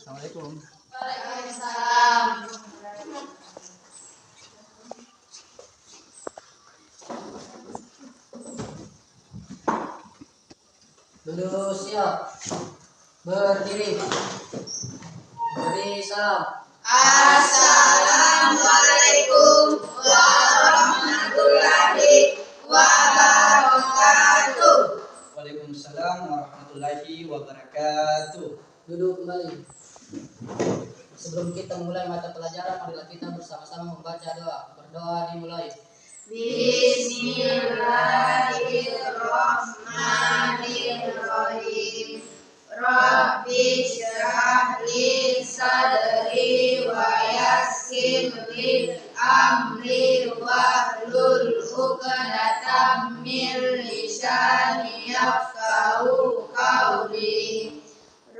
Assalamualaikum. Waalaikumsalam. Duduk siap. Berdiri. Beri salam. Assalamualaikum warahmatullahi wabarakatuh. Waalaikumsalam warahmatullahi wabarakatuh. Duduk kembali. Sebelum kita mulai mata pelajaran, marilah kita bersama-sama membaca doa. Berdoa dimulai. Bismillahirrahmanirrahim. Rabbi syrah li sadri wa yassir li amri wahlul 'uqdatam min lisani yafqahu qawli.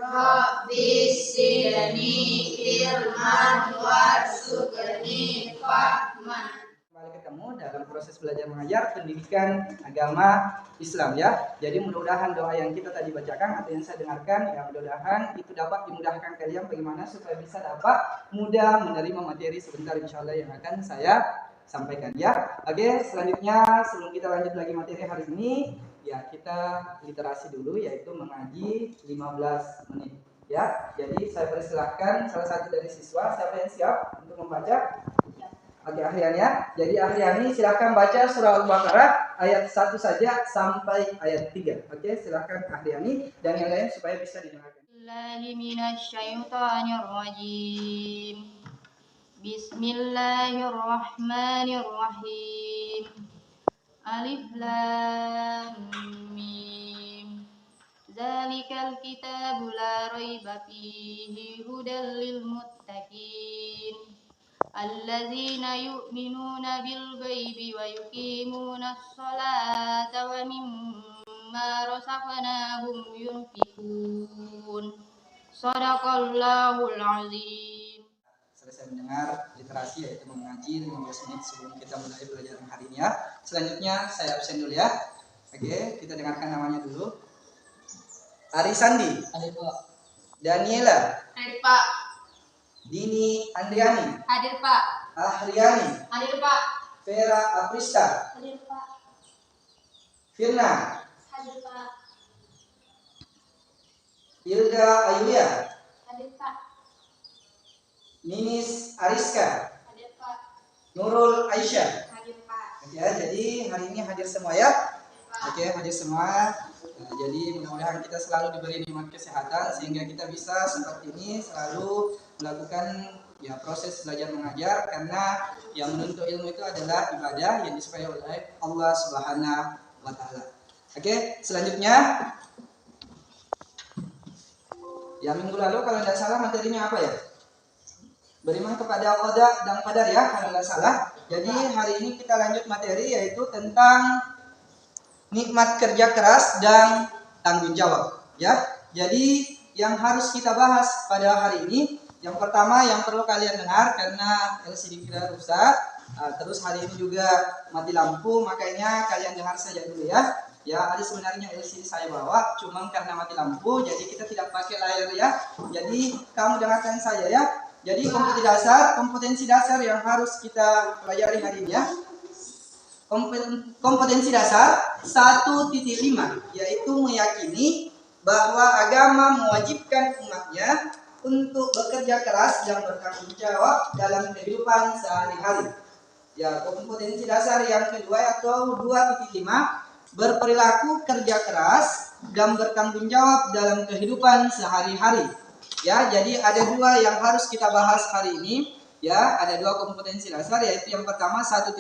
Rabbi zidni ilman warzuqni fahman. Kembali ketemu dalam proses belajar mengajar pendidikan agama Islam ya. Jadi mudah-mudahan doa yang kita tadi bacakan atau yang saya dengarkan ya mudah-mudahan itu dapat dimudahkan kalian bagaimana supaya bisa dapat mudah menerima materi sebentar insyaallah yang akan saya sampaikan ya. Oke, selanjutnya sebelum kita lanjut lagi materi hari ini ya kita literasi dulu yaitu mengaji 15 menit ya. Jadi saya persilahkan salah satu dari siswa siapa yang siap untuk membaca? Oke, Ahriani ya. Jadi Ahriani silahkan baca surah Al-Baqarah ayat 1 saja sampai ayat 3. Oke, silahkan Ahriani dan yang lain supaya bisa didengarkan. Bismillahirrahmanirrahim. Bismillahirrahmanirrahim. Alif lam mim. Zalikal kitabu la raiba fihi hudal lil muttaqin. Alladzina yu'minuna bil ghaibi wa yuqimuna as-salata wa mimma razaqnahum yunfiqun. Shadaqallahul azim. Selesai mendengar literasi yaitu mengaji 15 menit sebelum kita mulai pelajaran hari ini ya. Selanjutnya saya absen dulu ya. Oke, kita dengarkan namanya dulu. Arisandi, Hadir Pak. Daniela, Hadir Pak. Dini Andriani, Hadir Pak. Ahriani, Hadir Pak. Vera Aprista, Hadir Pak. Firna, Hadir Pak. Hilda Ayulia, Hadir Pak. Ninis Ariska, Hadir Pak. Nurul Aisyah. Hadir Pak. Oke ya, jadi hari ini hadir semua ya. Oke, hadir semua. Nah, jadi mudah-mudahan kita selalu diberi nikmat kesehatan sehingga kita bisa seperti ini selalu melakukan ya proses belajar mengajar karena yang menuntut ilmu itu adalah ibadah yang disukai oleh Allah Subhanahu wa taala. Oke, selanjutnya ya minggu lalu kalau tidak salah materinya apa ya? Beriman kepada qada dan qadar ya, kalau tidak salah. Jadi hari ini kita lanjut materi yaitu tentang nikmat kerja keras dan tanggung jawab ya. Jadi yang harus kita bahas pada hari ini yang pertama yang perlu kalian dengar karena LCD kita rusak, terus hari ini juga mati lampu, makanya kalian dengar saja dulu ya. Ya, ada sebenarnya LCD saya bawa, cuma karena mati lampu jadi kita tidak pakai layar ya. Jadi kamu dengarkan saya ya. Jadi kompetensi dasar yang harus kita pelajari hari ini ya. Kompetensi dasar 1.5 yaitu meyakini bahwa agama mewajibkan umatnya untuk bekerja keras dan bertanggung jawab dalam kehidupan sehari-hari. Ya, kompetensi dasar yang kedua atau 2.5 berperilaku kerja keras dan bertanggung jawab dalam kehidupan sehari-hari. Ya, jadi ada dua yang harus kita bahas hari ini. Ya, ada dua kompetensi dasar yaitu yang pertama 1.5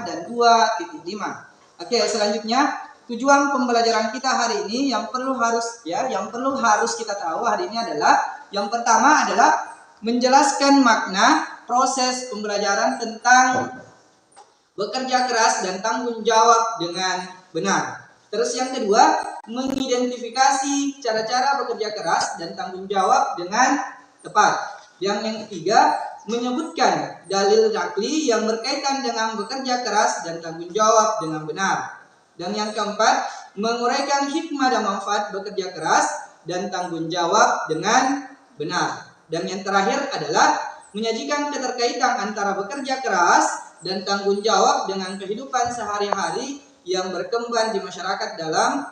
dan 2.5. Oke, selanjutnya tujuan pembelajaran kita hari ini yang perlu harus kita tahu hari ini adalah yang pertama adalah menjelaskan makna proses pembelajaran tentang bekerja keras dan tanggung jawab dengan benar. Terus yang kedua, mengidentifikasi cara-cara bekerja keras dan tanggung jawab dengan tepat. Yang ketiga, menyebutkan dalil nakli yang berkaitan dengan bekerja keras dan tanggung jawab dengan benar. Dan yang keempat, menguraikan hikmah dan manfaat bekerja keras dan tanggung jawab dengan benar. Dan yang terakhir adalah menyajikan keterkaitan antara bekerja keras dan tanggung jawab dengan kehidupan sehari-hari yang berkembang di masyarakat dalam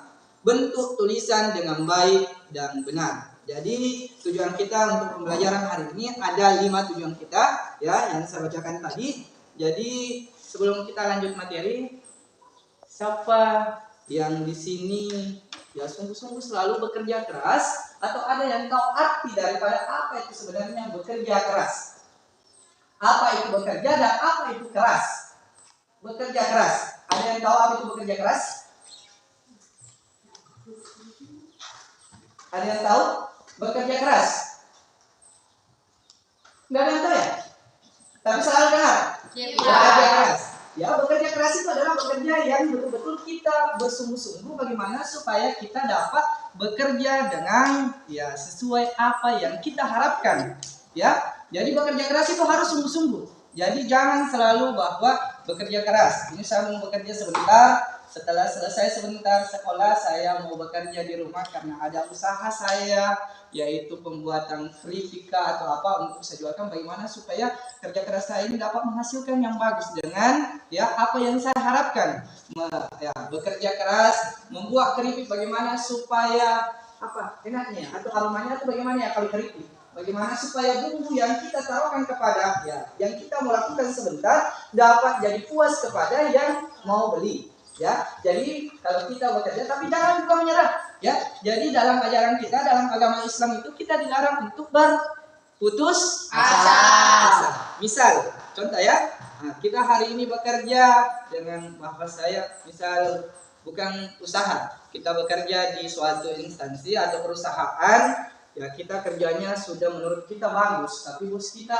bentuk tulisan dengan baik dan benar. Jadi tujuan kita untuk pembelajaran hari ini ada 5 tujuan kita ya yang saya bacakan tadi. Jadi sebelum kita lanjut materi, siapa yang di sini ya sungguh-sungguh selalu bekerja keras atau ada yang tahu arti daripada apa itu sebenarnya bekerja keras? Apa itu bekerja dan apa itu keras? Bekerja keras. Ada yang tahu apa itu bekerja keras? Ada yang tahu bekerja keras? Nggak ada yang tahu ya? Tapi selalu dengar. Bekerja keras. Ya, bekerja keras itu adalah bekerja yang betul-betul kita bersungguh-sungguh bagaimana supaya kita dapat bekerja dengan ya sesuai apa yang kita harapkan. Ya, jadi bekerja keras itu harus sungguh-sungguh. Jadi jangan selalu bahwa bekerja keras. Ini saya mau bekerja sebentar. Setelah selesai sebentar sekolah, saya mau bekerja di rumah karena ada usaha saya, yaitu pembuatan fripika atau apa untuk saya jualkan. Bagaimana supaya kerja keras saya ini dapat menghasilkan yang bagus dengan ya apa yang saya harapkan. Bekerja keras, membuat keripik bagaimana supaya apa enaknya atau aromanya itu bagaimana ya kalau keripik. Bagaimana supaya bumbu yang kita taruhkan kepada ya yang kita mau lakukan sebentar dapat jadi puas kepada yang mau beli. Ya, jadi kalau kita bekerja, tapi jangan juga menyerah. Ya, jadi dalam ajaran kita, dalam agama Islam itu kita dilarang untuk berputus asa. Misal, contoh ya, kita hari ini bekerja dengan bahasa saya, misal bukan usaha, kita bekerja di suatu instansi atau perusahaan, ya kita kerjanya sudah menurut kita bagus, tapi bos kita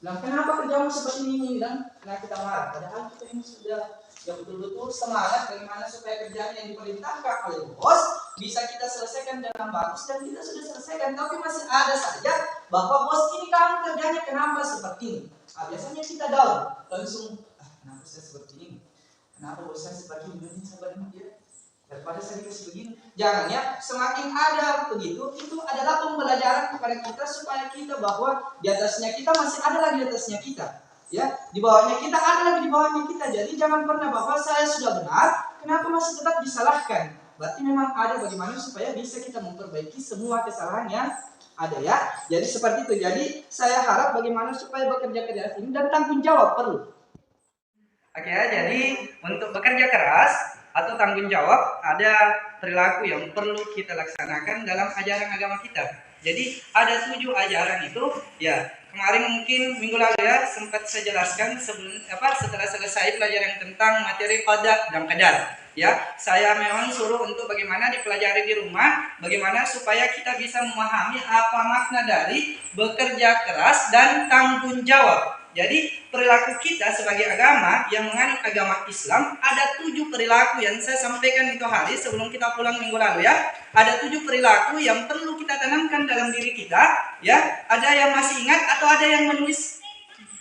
bilang kenapa kerjamu seperti ini, dan nah kita marah. Padahal kita ini sudah yang betul-betul semangat bagaimana supaya kerjaan yang diperintahkan oleh bos bisa kita selesaikan dengan bagus dan kita sudah selesaikan, tapi masih ada saja bahwa bos ini kamu kerjanya kenapa seperti ini. Biasanya kita down langsung kenapa saya seperti ini, kenapa bos saya seperti ini, sabar dia daripada saya dikasih begini. Jangan ya, semakin ada begitu itu adalah pembelajaran kepada kita supaya kita bahwa di atasnya kita masih ada lagi di atasnya kita. Ya, di bawahnya kita ada lagi di bawahnya kita. Jadi jangan pernah bahwa saya sudah benar, kenapa masih tetap disalahkan? Berarti memang ada bagaimana supaya bisa kita memperbaiki semua kesalahan yang ada ya. Jadi seperti itu. Jadi saya harap bagaimana supaya bekerja keras ini dan tanggung jawab perlu. Oke ya, jadi untuk bekerja keras atau tanggung jawab ada perilaku yang perlu kita laksanakan dalam ajaran agama kita. Jadi ada 7 ajaran itu ya. Kemarin mungkin minggu lalu ya sempat saya jelaskan setelah selesai pelajaran tentang materi qada dan qadar. Ya, saya memang suruh untuk bagaimana dipelajari di rumah, bagaimana supaya kita bisa memahami apa makna dari bekerja keras dan tanggung jawab. Jadi perilaku kita sebagai agama yang menganut agama Islam ada 7 perilaku yang saya sampaikan itu hari sebelum kita pulang minggu lalu ya. Ada 7 perilaku yang perlu kita tanamkan dalam diri kita ya. Ada yang masih ingat atau ada yang menulis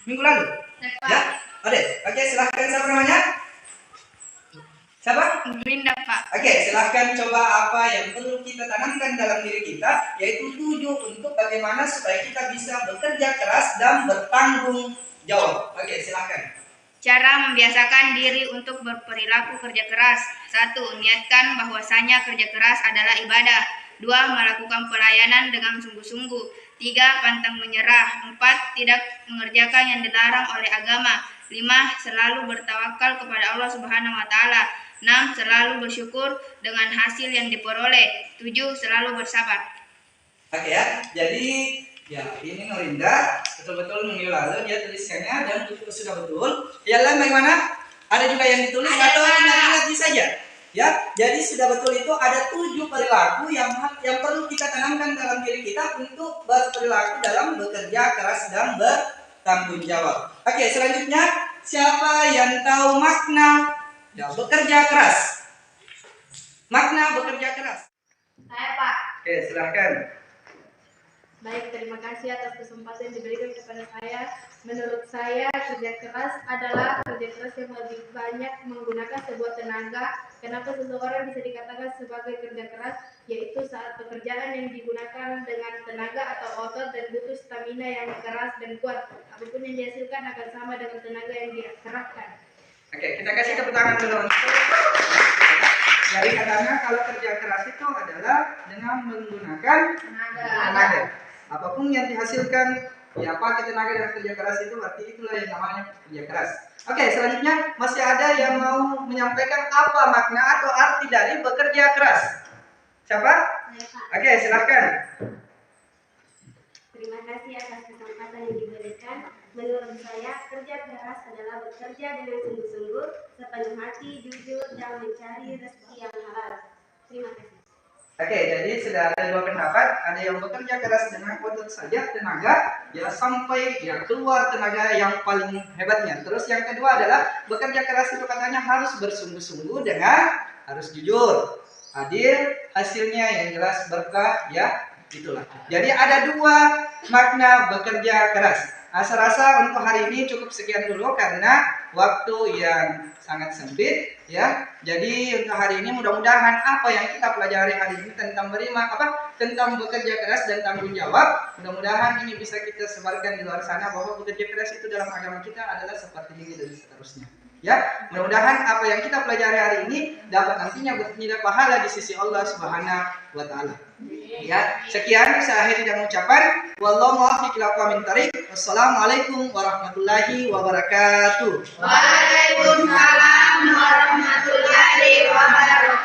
minggu lalu? Ya, ada. Oke, silahkan siapa namanya? Siapa? Linda, Pak. Oke, silahkan coba apa yang perlu kita tanamkan dalam diri kita, yaitu 7 untuk bagaimana supaya kita bisa bekerja keras dan bertanggung jawab. Oke, silahkan. Cara membiasakan diri untuk berperilaku kerja keras. 1. Niatkan bahwasanya kerja keras adalah ibadah. 2. Melakukan pelayanan dengan sungguh-sungguh. 3. Pantang menyerah. 4. Tidak mengerjakan yang dilarang oleh agama. 5. Selalu bertawakal kepada Allah Subhanahu wa taala. 6. Selalu bersyukur dengan hasil yang diperoleh. 7. Selalu bersabar. Oke ya, jadi ya ini Norinda betul-betul minggu lalu dia tuliskannya dan itu sudah betul. Yang lain bagaimana? Ada juga yang ditulis atau ingat-ingat saja? Ya, jadi sudah betul itu ada 7 perilaku yang perlu kita tanamkan dalam diri kita untuk berperilaku dalam bekerja keras dan bertanggung jawab. Oke, selanjutnya siapa yang tahu makna ya bekerja keras? Makna bekerja keras. Saya, Pak. Oke, silahkan. Baik, terima kasih atas kesempatan yang diberikan kepada saya. Menurut saya, kerja keras adalah kerja keras yang lebih banyak menggunakan sebuah tenaga. Kenapa seseorang bisa dikatakan sebagai kerja keras? Yaitu saat pekerjaan yang digunakan dengan tenaga atau otot dan butuh stamina yang keras dan kuat. Apapun yang dihasilkan akan sama dengan tenaga yang dikerahkan. Oke, kita kasih tepuk tangan dulu. Jadi katanya kalau kerja keras itu adalah dengan menggunakan tenaga. Apapun yang dihasilkan, ya pakai tenaga dan kerja keras itu berarti itulah yang namanya kerja keras. Oke, selanjutnya masih ada yang mau menyampaikan apa makna atau arti dari bekerja keras? Siapa? Saya, Pak. Oke, silahkan. Terima kasih atas kesempatan yang diberikan. Menurut saya, kerja keras adalah bekerja dengan sungguh-sungguh, sepenuh hati, jujur, dan mencari rezeki yang halal. Terima kasih. Oke, jadi sudah ada dua pendapat. Ada yang bekerja keras dengan otot saja, tenaga, ya sampai ya keluar tenaga yang paling hebatnya. Terus yang kedua adalah bekerja keras itu katanya harus bersungguh-sungguh dengan harus jujur, adil, hasilnya yang jelas berkah, ya itulah. Jadi ada dua makna bekerja keras. Saya rasa untuk hari ini cukup sekian dulu karena waktu yang sangat sempit, ya. Jadi untuk hari ini mudah-mudahan apa yang kita pelajari hari ini tentang tentang bekerja keras dan tanggung jawab, mudah-mudahan ini bisa kita sebarkan di luar sana bahwa bekerja keras itu dalam agama kita adalah seperti ini dan seterusnya. Ya, mudah-mudahan apa yang kita pelajari hari ini dapat nantinya bernilai pahala di sisi Allah Subhanahu wa taala. Ya, sekian saya akhiri dengan ucapan wallahu muwaffiq ila aqwamit thariq. Wassalamualaikum warahmatullahi wabarakatuh. Waalaikumsalam warahmatullahi wabarakatuh.